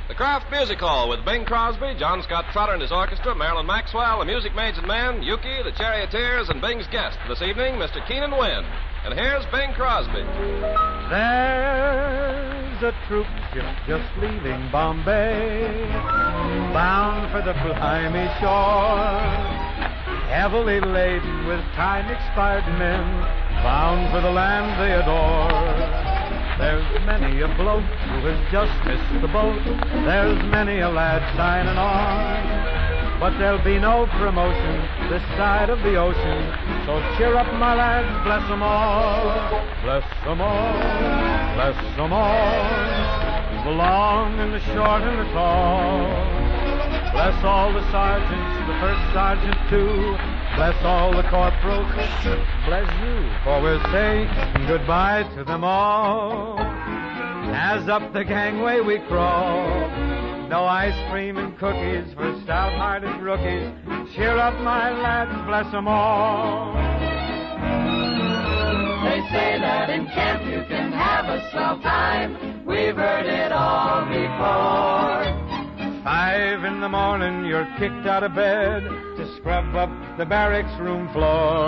The Kraft Music Hall with Bing Crosby, John Scott Trotter and his orchestra, Marilyn Maxwell, the Music Maids and Men, Yuki, the Charioteers, and Bing's guest this evening, Mr. Keenan Wynn. And here's Bing Crosby. There's a troop ship just leaving Bombay, bound for the briny shore, heavily laden with time-expired men, bound for the land they adore. There's many a bloke who has just missed the boat. There's many a lad signing on. But there'll be no promotion this side of the ocean. So cheer up, my lads, bless 'em all. Bless 'em all, bless 'em all. The long and the short and the tall. Bless all the sergeants, the first sergeant too. Bless all the corporals, bless you, for we're saying goodbye to them all. As up the gangway we crawl, no ice cream and cookies for stout-hearted rookies. Cheer up, my lads, bless 'em all. They say that in camp you can have a swell time. We've heard it all before. 5 in the morning, you're kicked out of bed to scrub up the barracks room floor.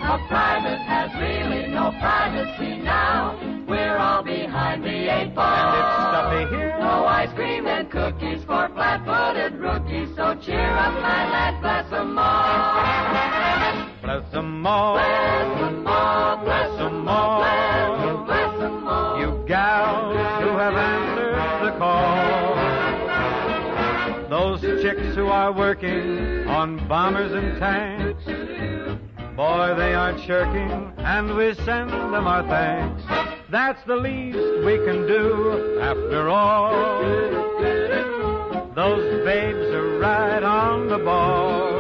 A private has really no privacy now. We're all behind the 8 ball. And it's stuffy here. No ice cream and cookies for flat-footed rookies. So cheer up, my lad, bless 'em all. Bless 'em all. Bless 'em all. Bless 'em all. Bless 'em all. You gals who have answered the call. Those chicks who are working on bombers and tanks, boy, they aren't shirking, and we send them our thanks. That's the least we can do, after all. Those babes are right on the ball.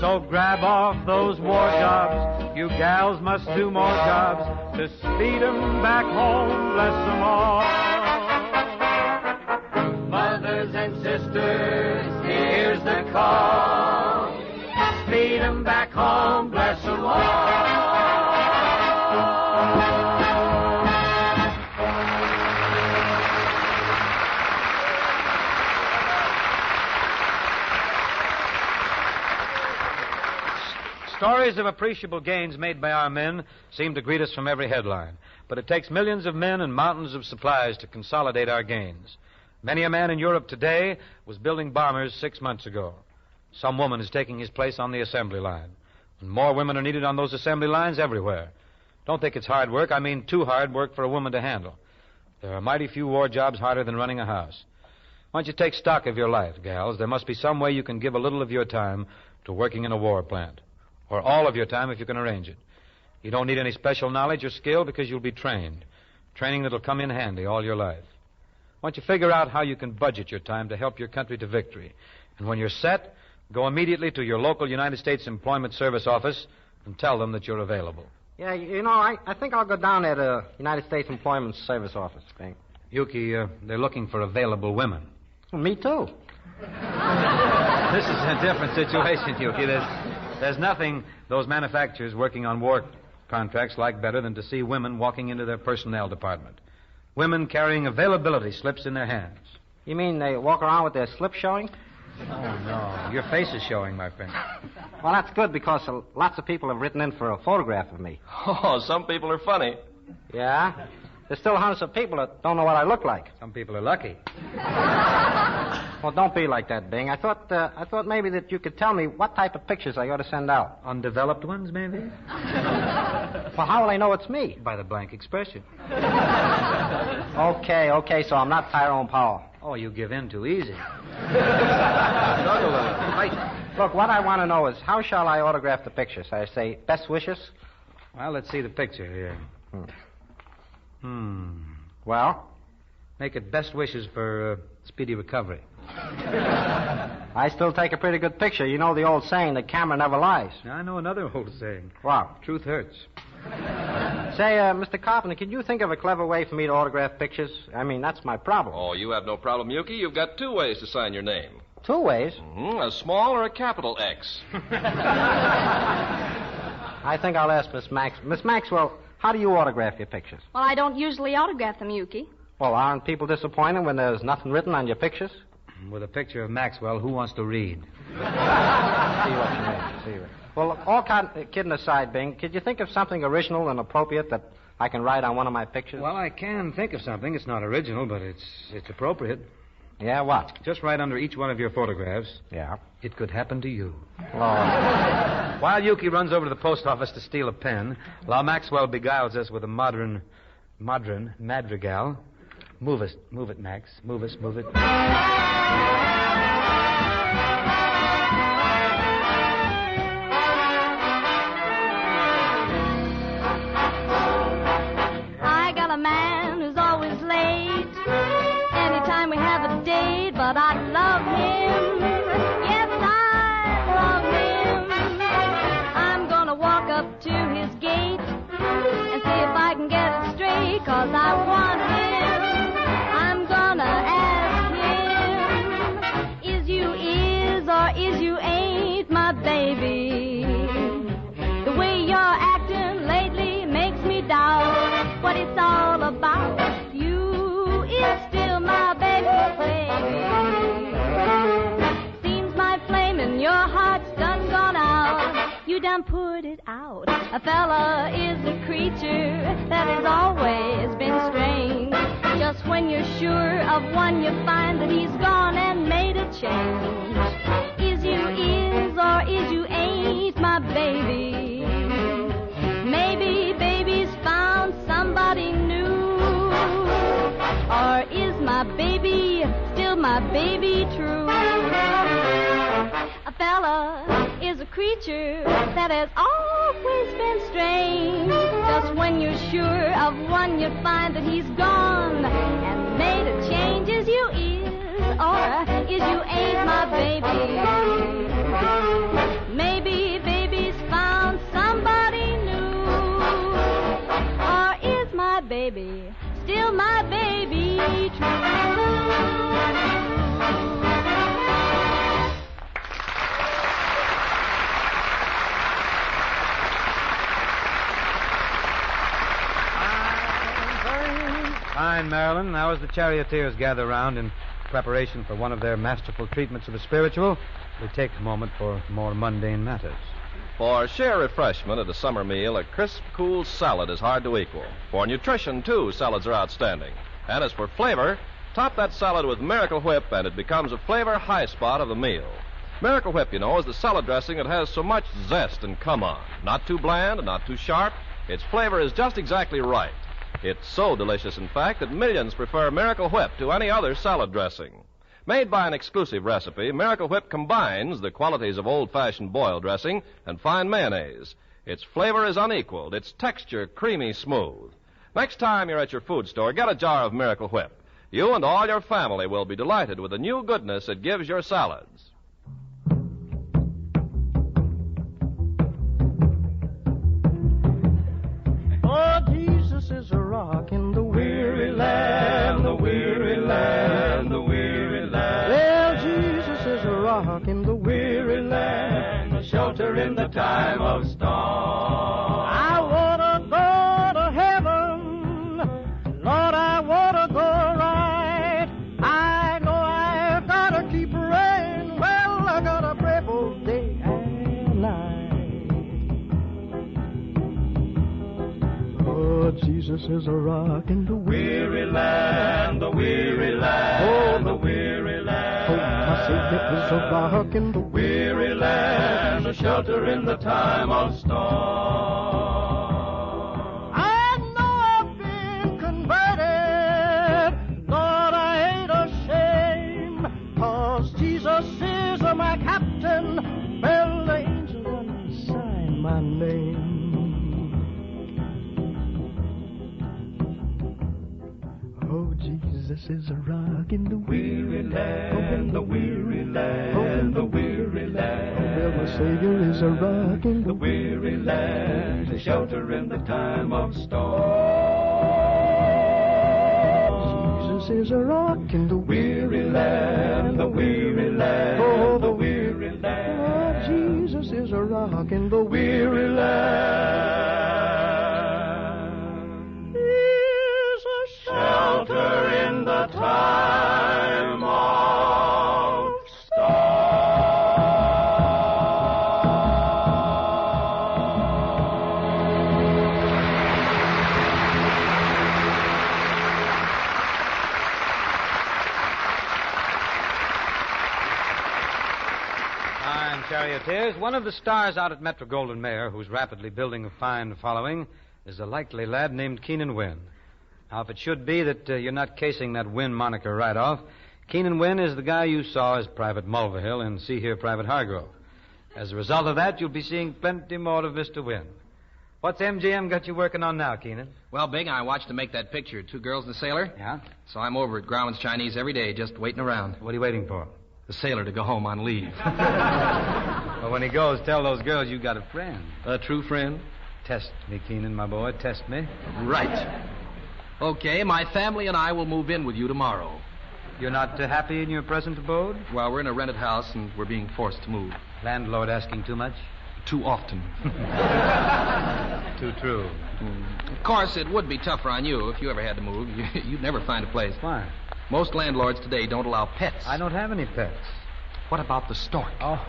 So grab off those war jobs. You gals must do more jobs to speed 'em back home, bless 'em all. Mothers and sisters, here's the call. Speed 'em back home, bless 'em all. Stories of appreciable gains made by our men seem to greet us from every headline. But it takes millions of men and mountains of supplies to consolidate our gains. Many a man in Europe today was building bombers 6 months ago. Some woman is taking his place on the assembly line. And more women are needed on those assembly lines everywhere. Don't think it's hard work. I mean too hard work for a woman to handle. There are mighty few war jobs harder than running a house. Why don't you take stock of your life, gals? There must be some way you can give a little of your time to working in a war plant. Or all of your time if you can arrange it. You don't need any special knowledge or skill because you'll be trained. Training that'll come in handy all your life. Why don't you figure out how you can budget your time to help your country to victory? And when you're set, go immediately to your local United States Employment Service office and tell them that you're available. Yeah, you know, I think I'll go down there to United States Employment Service office, Bing. Yuki, they're looking for available women. Well, me too. This is a different situation, Yuki. There's nothing those manufacturers working on war contracts like better than to see women walking into their personnel department. Women carrying availability slips in their hands. You mean they walk around with their slip showing? Oh, no. Your face is showing, my friend. Well, that's good because lots of people have written in for a photograph of me. Oh, some people are funny. Yeah? There's still hundreds of people that don't know what I look like. Some people are lucky. Well, don't be like that, Bing. I thought maybe that you could tell me what type of pictures I ought to send out. Undeveloped ones, maybe? Well, how will I know it's me? By the blank expression. Okay, so I'm not Tyrone Powell. Oh, you give in too easy. Look, what I want to know is how shall I autograph the pictures? I say, best wishes? Well, let's see the picture here. Well? Make it best wishes for speedy recovery. I still take a pretty good picture. You know the old saying, the camera never lies. I know another old saying. What? Truth hurts. Say, Mr. Carpenter, can you think of a clever way for me to autograph pictures? I mean, that's my problem. Oh, you have no problem, Yuki. You've got 2 ways to sign your name. 2 ways? A small or a capital X. I think I'll ask Miss Maxwell, how do you autograph your pictures? Well, I don't usually autograph them, Yuki. Well, aren't people disappointed when there's nothing written on your pictures? With a picture of Maxwell, who wants to read? See what you mean. See what. Well, all kidding aside, Bing, could you think of something original and appropriate that I can write on one of my pictures? Well, I can think of something. It's not original, but it's appropriate. Yeah, what? Just right under each one of your photographs. Yeah. It could happen to you. Oh. While Yuki runs over to the post office to steal a pen, while Maxwell beguiles us with a modern madrigal. Move it, Max. Move it. I got a man who's always late. Anytime we have a date, but I love him. Yes, I love him. I'm gonna walk up to his gate and see if I can get it straight, 'cause I want him. I'm gonna ask him, is you or is you ain't my baby? The way you're acting lately makes me doubt what it's all about. You is still my baby. Seems my flame in your heart's done gone out. You done put it out. A fella is a creature that has always been strange. Just when you're sure of one, you find that he's gone and made a change. Is or is you ain't my baby? Maybe baby's found somebody new. Or is my baby still my baby true? A fella is a creature that has always been strange. Just when you're sure of one, you find that he's gone and made a change. Is you or is you ain't my baby? Maybe baby's found somebody new. Or is my baby still my baby true? Fine, Marilyn. Now, as the charioteers gather round in preparation for one of their masterful treatments of the spiritual, we take a moment for more mundane matters. For sheer refreshment at a summer meal, a crisp, cool salad is hard to equal. For nutrition, too, salads are outstanding. And as for flavor, top that salad with Miracle Whip, and it becomes a flavor high spot of the meal. Miracle Whip, you know, is the salad dressing that has so much zest and come on. Not too bland and not too sharp. Its flavor is just exactly right. It's so delicious, in fact, that millions prefer Miracle Whip to any other salad dressing. Made by an exclusive recipe, Miracle Whip combines the qualities of old-fashioned boiled dressing and fine mayonnaise. Its flavor is unequaled, its texture creamy smooth. Next time you're at your food store, get a jar of Miracle Whip. You and all your family will be delighted with the new goodness it gives your salads. Oh, Jesus is a rock in the weary land, the weary land, the weary land. Well, Jesus is a rock in the weary land, a shelter in the time of storm. I want to go to heaven, Lord, I want to go right. I know I've got to keep praying, well, I got to pray both day and night. Oh, Jesus is a rock in the weary land, the weary land, oh, the weary land. Oh, my Savior is a rock in the weary land, a shelter in the time of storm. I know I've been converted, Lord, I ain't ashamed, 'cause Jesus is my captain, well, the angel done signed my name. Oh, Jesus is a rock in the weary land, the weary land, the weary land. Oh, well, my Savior is a rock in the weary land, a shelter in the time of storm. Jesus is a rock in the weary land, the weary land, oh, the weary land. Oh, Jesus is a rock in the weary land. He's a shelter Here's one of the stars out at Metro-Goldwyn-Mayer, who's rapidly building a fine following, is a likely lad named Keenan Wynn. Now, if it should be that you're not casing that Wynn moniker right off, Keenan Wynn is the guy you saw as Private Mulvihill in See Here, Private Hargrove. As a result of that, you'll be seeing plenty more of Mr. Wynn. What's MGM got you working on now, Keenan? Well, Big, I watched him make that picture, Two Girls and a Sailor. Yeah? So I'm over at Grauman's Chinese every day, just waiting around. What are you waiting for? The sailor to go home on leave. Well, when he goes, tell those girls you got a friend. A true friend? Test me, Keenan, my boy. Test me. Right. Okay, my family and I will move in with you tomorrow. You're not happy in your present abode? Well, we're in a rented house, and we're being forced to move. Landlord asking too much? Too often. Too true. Of course, it would be tougher on you if you ever had to move. You'd never find a place. Why? Most landlords today don't allow pets. I don't have any pets. What about the stork? Oh.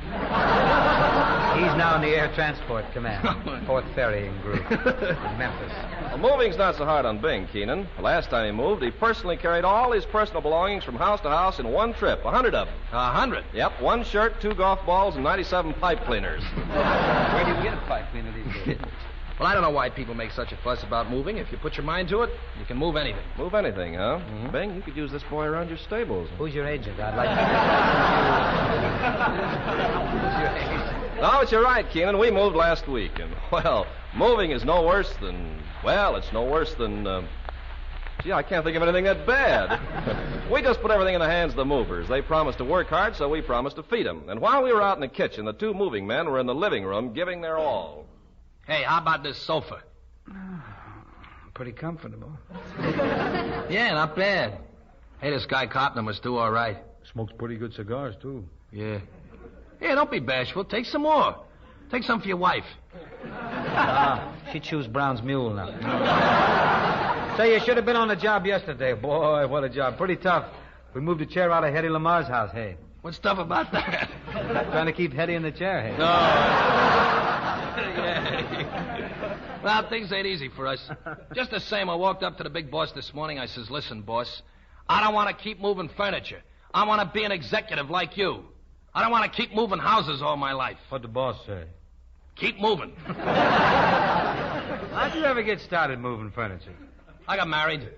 He's now in the Air Transport Command, 4th Ferrying Group in Memphis. Well, moving's not so hard on Bing, Keenan. The last time he moved, he personally carried all his personal belongings from house to house in one trip, 100 of them. 100? Yep, 1 shirt, 2 golf balls, and 97 pipe cleaners. Where do you get a pipe cleaner these days? Well, I don't know why people make such a fuss about moving. If you put your mind to it, you can move anything. Move anything, huh? Mm-hmm. Bing, you could use this boy around your stables. Who's your agent? I'd like to... No, but you're right, Keenan. We moved last week, and, well, moving is no worse than... Well, it's no worse than... Gee, I can't think of anything that bad. We just put everything in the hands of the movers. They promised to work hard, so we promised to feed them. And while we were out in the kitchen, the 2 moving men were in the living room giving their all. Hey, how about this sofa? Pretty comfortable. Yeah, not bad. Hey, this guy Copner must do all right. Smokes pretty good cigars, too. Yeah. Hey, don't be bashful. Take some more. Take some for your wife. She chews Brown's mule now. Say, you should have been on the job yesterday. Boy, what a job. Pretty tough. We moved a chair out of Hetty Lamar's house, hey. What's tough about that? Trying to keep Hetty in the chair, hey. No. Yeah. Well, things ain't easy for us. Just the same, I walked up to the big boss this morning. I says, listen, boss, I don't want to keep moving furniture. I want to be an executive like you. I don't want to keep moving houses all my life. What'd the boss say? Keep moving. How'd you ever get started moving furniture? I got married.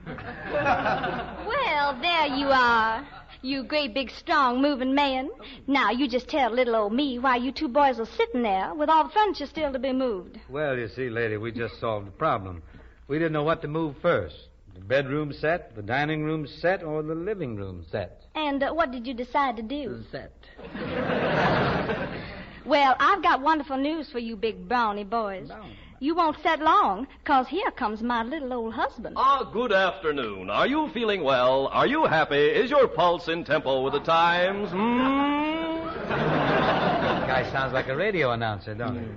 Well, there you are. You great, big, strong, moving man. Now, you just tell little old me why you 2 boys are sitting there with all the furniture still to be moved. Well, you see, lady, we just solved the problem. We didn't know what to move first. The bedroom set, the dining room set, or the living room set. And what did you decide to do? The set. Well, I've got wonderful news for you big brownie boys. Brownie. You won't set long, 'cause here comes my little old husband. Ah, good afternoon. Are you feeling well? Are you happy? Is your pulse in tempo with the times? Guy sounds like a radio announcer, don't he?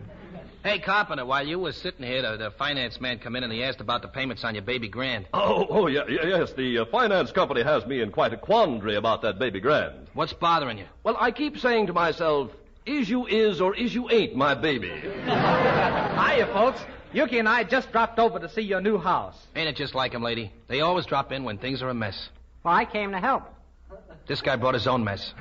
Hey, Carpenter, while you were sitting here, the finance man come in and he asked about the payments on your baby grand. Yes. The finance company has me in quite a quandary about that baby grand. What's bothering you? Well, I keep saying to myself, is you is or is you ain't my baby? Hiya, folks. Yuki and I just dropped over to see your new house. Ain't it just like 'em, lady? They always drop in when things are a mess. Well, I came to help. This guy brought his own mess.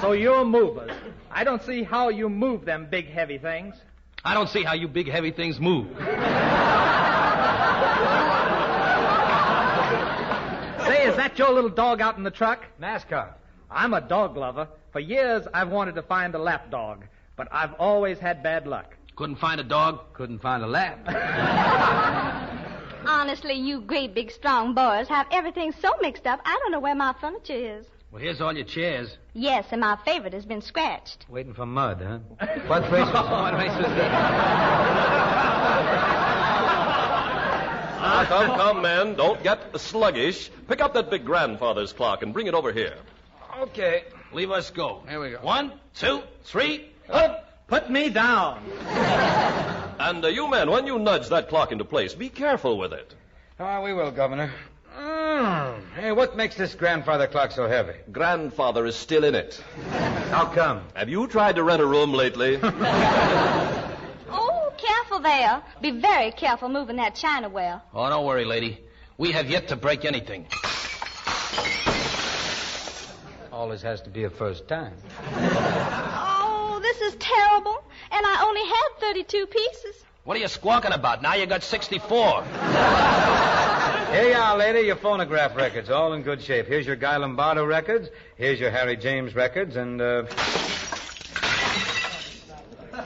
So you're movers. I don't see how you move them big, heavy things. I don't see how you big, heavy things move. Say, is that your little dog out in the truck? NASCAR. I'm a dog lover. For years, I've wanted to find a lap dog, but I've always had bad luck. Couldn't find a dog? Couldn't find a lap. Honestly, you great, big, strong boys have everything so mixed up, I don't know where my furniture is. Well, here's all your chairs. Yes, and my favorite has been scratched. Waiting for mud, huh? What race was that? Come, men. Don't get sluggish. Pick up that big grandfather's clock and bring it over here. Okay. Leave us go. Here we go. 1, 2, 3. Put me down. And you men, when you nudge that clock into place, be careful with it. Oh, we will, Governor. Hey, what makes this grandfather clock so heavy? Grandfather is still in it. How come? Have you tried to rent a room lately? Oh, careful there. Be very careful moving that chinaware. Oh, don't worry, lady. We have yet to break anything. Always has to be a first time. Oh, this is terrible. And I only had 32 pieces. What are you squawking about? Now you got 64. Here you are, lady, your phonograph records, all in good shape. Here's your Guy Lombardo records. Here's your Harry James records, and,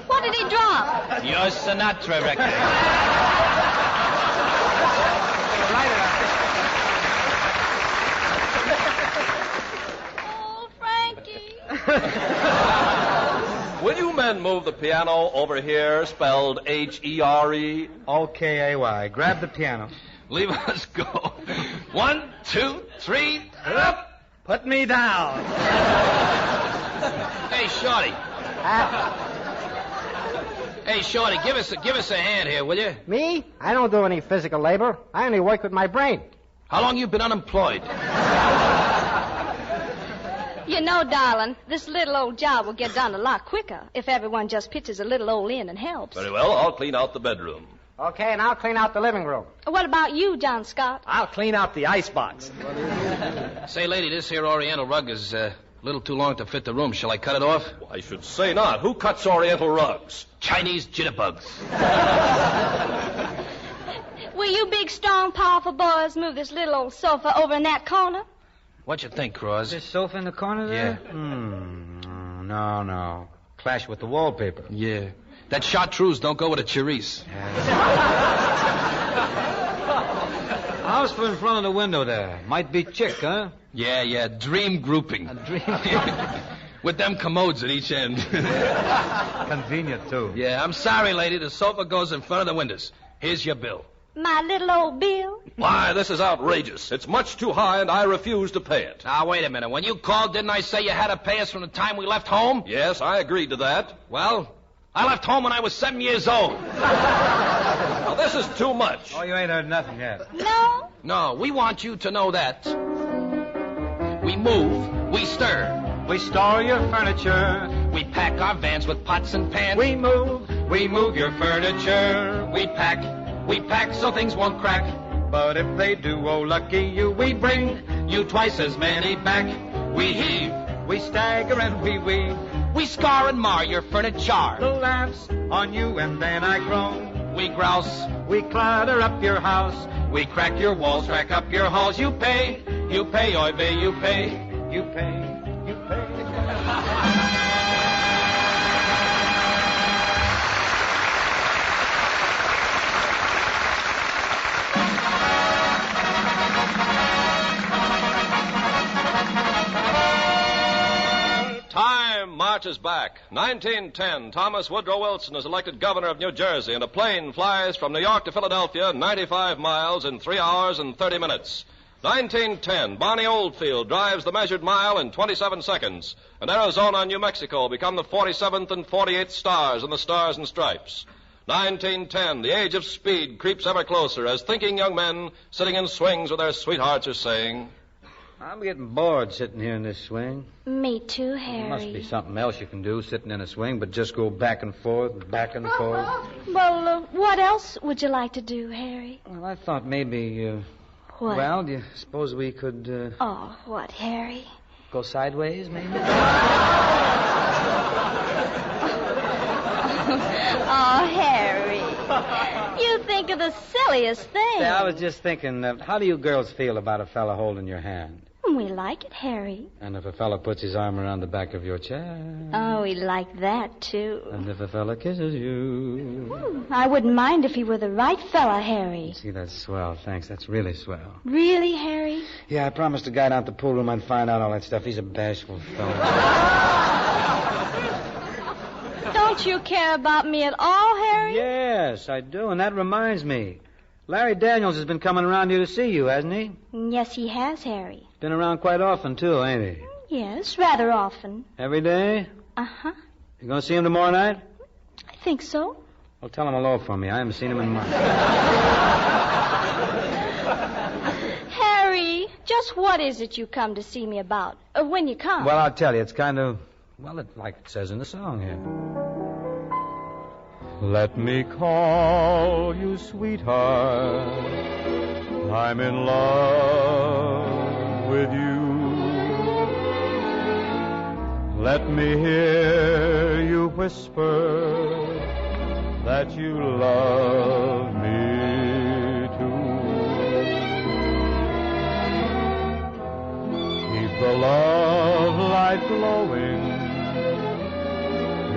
What did he drop? Your Sinatra record. Oh, Frankie. Will you men move the piano over here, spelled H-E-R-E? O-K-A-Y. Grab the piano. Leave us go. 1, 2, 3, up. Put me down. Hey, Shorty. Hey, Shorty, give us a hand here, will you? Me? I don't do any physical labor. I only work with my brain. How long you been unemployed? You know, darling, this little old job will get done a lot quicker if everyone just pitches a little old in and helps. Very well, I'll clean out the bedroom. Okay, and I'll clean out the living room. What about you, John Scott? I'll clean out the icebox. Say, lady, this here Oriental rug is a little too long to fit the room. Shall I cut it off? I should say not. Who cuts Oriental rugs? Chinese jitterbugs. Will you big, strong, powerful boys move this little old sofa over in that corner? What you think, Cross? This sofa in the corner there? Yeah. No. Clash with the wallpaper. Yeah. That chartreuse don't go with a chorizo. How's for in front of the window there? Might be chick, huh? Yeah. Dream grouping. A dream. With them commodes at each end. Convenient, too. Yeah, I'm sorry, lady. The sofa goes in front of the windows. Here's your bill. My little old Bill? Why, this is outrageous. It's much too high, and I refuse to pay it. Now, wait a minute. When you called, didn't I say you had to pay us from the time we left home? Yes, I agreed to that. Well, I left home when I was 7 years old. Now, this is too much. Oh, you ain't heard nothing yet. No? No, we want you to know that. We move, we stir. We store your furniture. We pack our vans with pots and pans. We move your furniture. We pack so things won't crack. But if they do, oh, lucky you, we bring You twice as many back. We heave, we stagger and we weave. we scar and mar your furniture. The laughs on you and then I groan. We grouse, We clutter up your house. we crack your walls, rack up your halls. You pay, oy vey, you pay. You pay. Time marches back. 1910, Thomas Woodrow Wilson is elected governor of New Jersey, and a plane flies from New York to Philadelphia 95 miles in 3 hours and 30 minutes. 1910, Barney Oldfield drives the measured mile in 27 seconds, and Arizona and New Mexico become the 47th and 48th stars in the Stars and Stripes. 1910, the age of speed creeps ever closer as thinking young men sitting in swings with their sweethearts are saying, I'm getting bored sitting here in this swing. Me too, Harry. There must be something else you can do sitting in a swing, but just go back and forth, back and forth. Well, what else would you like to do, Harry? Well, I thought maybe, What? well, do you suppose we could, Oh, what, Harry? go sideways, maybe? Oh, Harry. You think of the silliest thing. Say, I was just thinking, how do you girls feel about a fella holding your hand? We like it, Harry. And if a fella puts his arm around the back of your chair? Oh, we like that, too. And if a fella kisses you? I wouldn't mind if he were the right fella, Harry. See, that's swell. Thanks. That's really swell. Really, Harry? Yeah, I promised the guy down at the pool room I'd find out all that stuff. He's a bashful fella. Don't you care about me at all, Harry? Yes, I do. And that reminds me. Larry Daniels has been coming around here to see you, hasn't he? Yes, he has, Harry. Been around quite often, too, ain't he? Yes, rather often. Every day? Uh-huh. You going to see him tomorrow night? I think so. Well, tell him hello for me. I haven't seen him in months. Harry, just what is it you come to see me about? When you come? Well, I'll tell you. It's kind of, like it says in the song here. Let me call you sweetheart. I'm in love with you. Let me hear you whisper that you love me too. Keep the love light glowing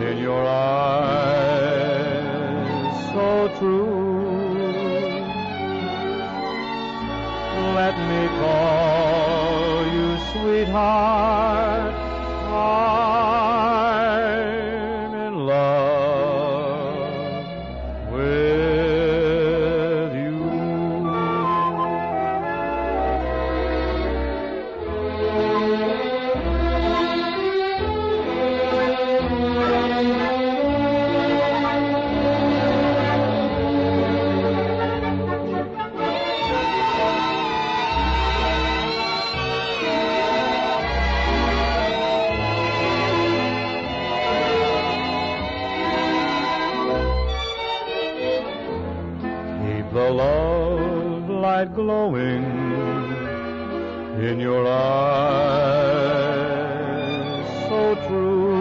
in your eyes so true. Let me call you sweetheart. I'm in love with you. The love light glowing in your eyes so true.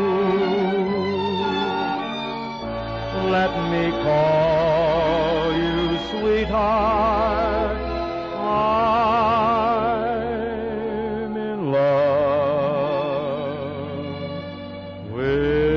Let me call you sweetheart. I'm in love with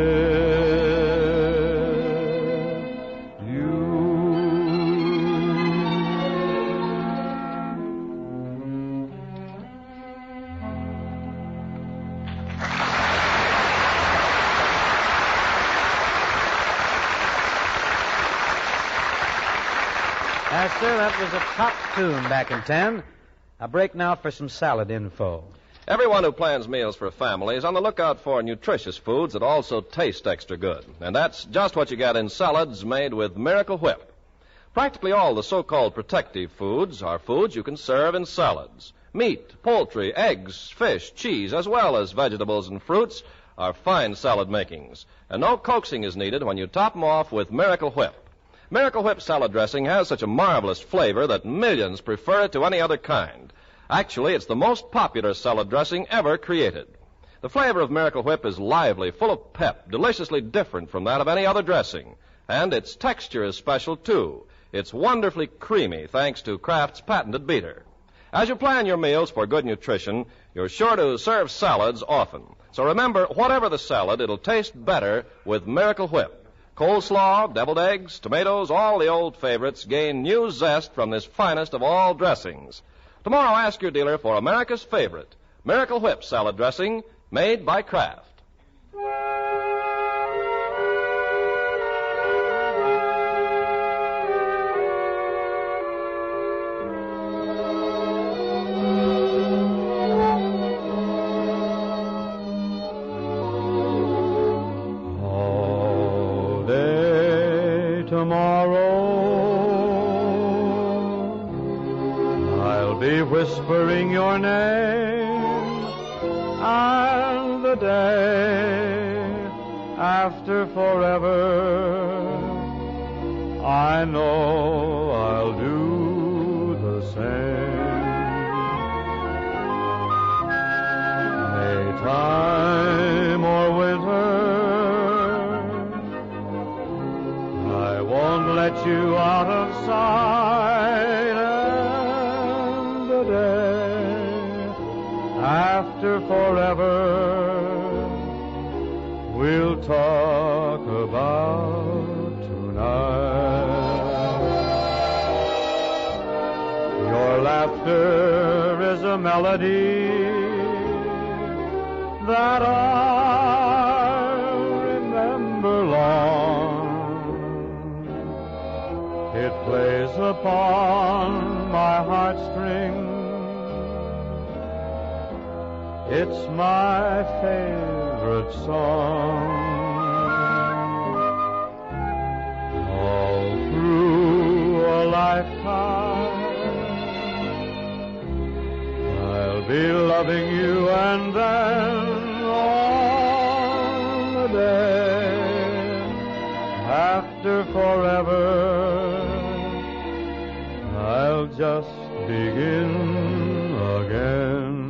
Yes, sir, that was a top tune back in 10. A break now for some salad info. Everyone who plans meals for a family is on the lookout for nutritious foods that also taste extra good. And that's just what you get in salads made with Miracle Whip. Practically all the so-called protective foods are foods you can serve in salads. Meat, poultry, eggs, fish, cheese, as well as vegetables and fruits are fine salad makings. And no coaxing is needed when you top them off with Miracle Whip. Miracle Whip salad dressing has such a marvelous flavor that millions prefer it to any other kind. Actually, it's the most popular salad dressing ever created. The flavor of Miracle Whip is lively, full of pep, deliciously different from that of any other dressing. And its texture is special, too. It's wonderfully creamy, thanks to Kraft's patented beater. As you plan your meals for good nutrition, you're sure to serve salads often. So remember, whatever the salad, it'll taste better with Miracle Whip. Coleslaw, deviled eggs, tomatoes, all the old favorites gain new zest from this finest of all dressings. Tomorrow, ask your dealer for America's favorite, Miracle Whip salad dressing, made by Kraft. Whispering your name, and the day after forever, I know I'll do the same. Maytime or winter, I won't let you out of sight. After forever, we'll talk about tonight. Your laughter is a melody that I'll remember long. It plays upon my heartstrings. It's my favorite song. All through a lifetime, I'll be loving you, and then on the day after forever, I'll just begin again.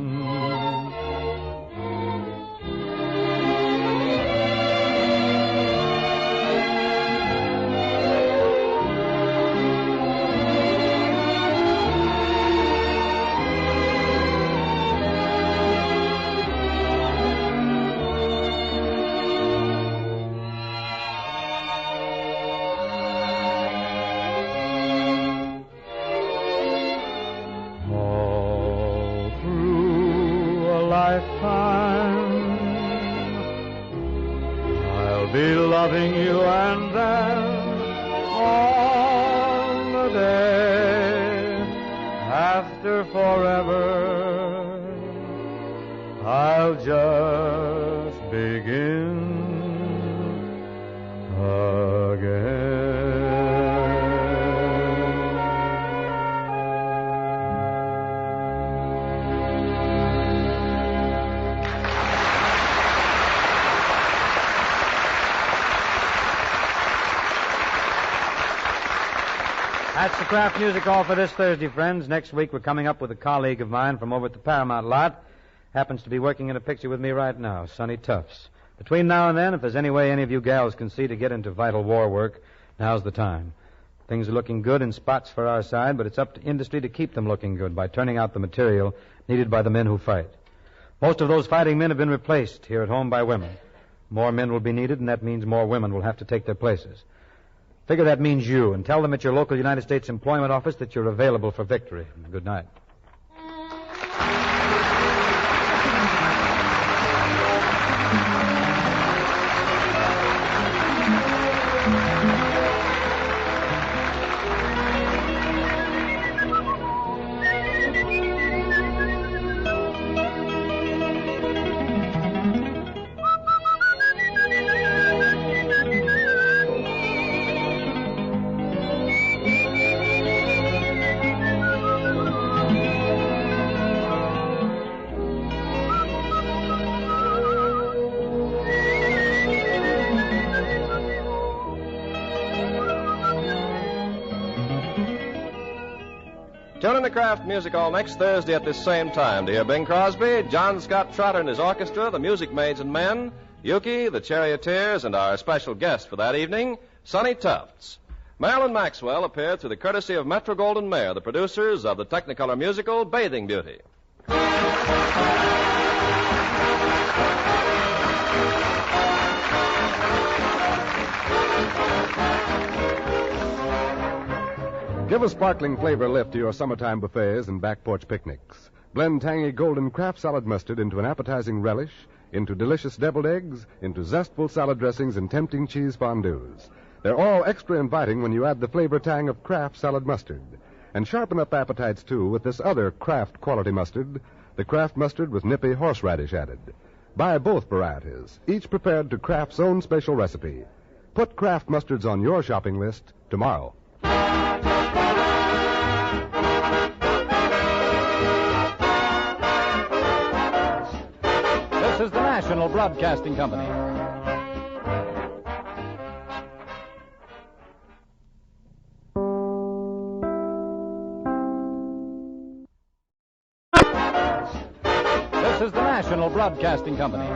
after forever, I'll just begin again. That's the Kraft Music Hall for this Thursday, friends. Next week, we're coming up with a colleague of mine from over at the Paramount lot. Happens to be working in a picture with me right now, Sonny Tufts. Between now and then, if there's any way any of you gals can see to get into vital war work, now's the time. Things are looking good in spots for our side, but it's up to industry to keep them looking good by turning out the material needed by the men who fight. Most of those fighting men have been replaced here at home by women. More men will be needed, and that means more women will have to take their places. Figure that means you, and tell them at your local United States Employment Office that you're available for victory. Good night. Tune in to Kraft Music Hall next Thursday at this same time to hear Bing Crosby, John Scott Trotter and his orchestra, the Music Maids and Men, Yuki, the Charioteers, and our special guest for that evening, Sonny Tufts. Marilyn Maxwell appeared through the courtesy of Metro-Goldwyn-Mayer, the producers of the Technicolor musical Bathing Beauty. Give a sparkling flavor lift to your summertime buffets and back porch picnics. Blend tangy golden Kraft salad mustard into an appetizing relish, into delicious deviled eggs, into zestful salad dressings and tempting cheese fondues. They're all extra inviting when you add the flavor tang of Kraft salad mustard. And sharpen up appetites, too, with this other Kraft quality mustard, the Kraft mustard with nippy horseradish added. Buy both varieties, each prepared to Kraft's own special recipe. Put Kraft mustards on your shopping list tomorrow. This is the National Broadcasting Company. This is the National Broadcasting Company.